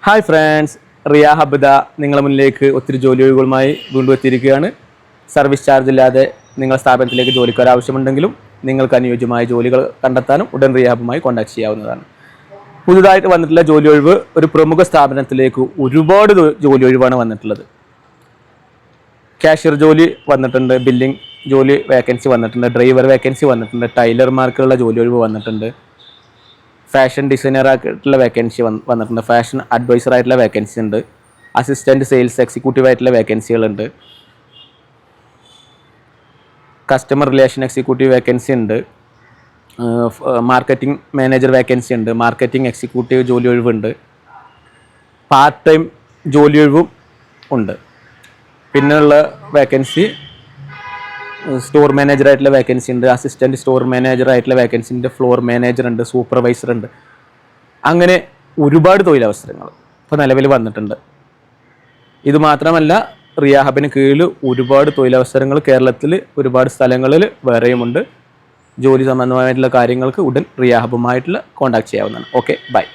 Hi friends, Riya ഹബ്ദ നിങ്ങളുടെ മുന്നിലേക്ക് ഒത്തിരി ജോലി ഒഴിവുകളുമായി വീണ്ടും എത്തിയിരിക്കുകയാണ്. സർവീസ് ചാർജ് ഇല്ലാതെ നിങ്ങളുടെ സ്ഥാപനത്തിലേക്ക് ജോലിക്കാർ ആവശ്യമുണ്ടെങ്കിലും നിങ്ങൾക്ക് അനുയോജ്യമായ ജോലികൾ കണ്ടെത്താനും ഉടൻ റിയ ഹബുമായി കോൺടാക്ട് ചെയ്യാവുന്നതാണ്. പുതുതായിട്ട് വന്നിട്ടുള്ള ജോലി ഒഴിവ് ഒരു പ്രമുഖ സ്ഥാപനത്തിലേക്ക് ഒരുപാട് ജോലി ഒഴിവാണ് വന്നിട്ടുള്ളത്. കാഷ്യർ ജോലി വന്നിട്ടുണ്ട്, ബില്ലിംഗ് ജോലി വേക്കൻസി വന്നിട്ടുണ്ട്, ഡ്രൈവർ വേക്കൻസി വന്നിട്ടുണ്ട്, ടൈലർമാർക്കുള്ള ജോലി ഒഴിവ് വന്നിട്ടുണ്ട്, ഫാഷൻ ഡിസൈനറായിട്ടുള്ള വേക്കൻസി വന്നിട്ടുണ്ട്, ഫാഷൻ അഡ്വൈസറായിട്ടുള്ള വേക്കൻസി ഉണ്ട്, അസിസ്റ്റൻറ്റ് സെയിൽസ് എക്സിക്യൂട്ടീവ് ആയിട്ടുള്ള വേക്കൻസികളുണ്ട്, കസ്റ്റമർ റിലേഷൻ എക്സിക്യൂട്ടീവ് വേക്കൻസി ഉണ്ട്, മാർക്കറ്റിംഗ് മാനേജർ വേക്കൻസി ഉണ്ട്, മാർക്കറ്റിംഗ് എക്സിക്യൂട്ടീവ് ജോലി ഒഴിവുണ്ട്, പാർട്ട് ടൈം ജോലി ഒഴിവും ഉണ്ട്. പിന്നെയുള്ള വേക്കൻസി സ്റ്റോർ മാനേജറായിട്ടുള്ള വേക്കൻസി ഉണ്ട്, അസിസ്റ്റൻറ്റ് സ്റ്റോർ മാനേജറായിട്ടുള്ള വേക്കൻസി ഉണ്ട്, ഫ്ലോർ മാനേജർ ഉണ്ട്, സൂപ്പർവൈസർ ഉണ്ട്. അങ്ങനെ ഒരുപാട് തൊഴിലവസരങ്ങൾ ഇപ്പോൾ നിലവിൽ വന്നിട്ടുണ്ട്. ഇത് മാത്രമല്ല, റിയ ഹബിന് കീഴിൽ ഒരുപാട് തൊഴിലവസരങ്ങൾ കേരളത്തിൽ ഒരുപാട് സ്ഥലങ്ങളിൽ വേറെയുമുണ്ട്. ജോലി സംബന്ധമായിട്ടുള്ള കാര്യങ്ങൾക്ക് ഉടൻ റിയ ഹബുമായിട്ടുള്ള കോൺടാക്ട് ചെയ്യാവുന്നതാണ്. Okay, by.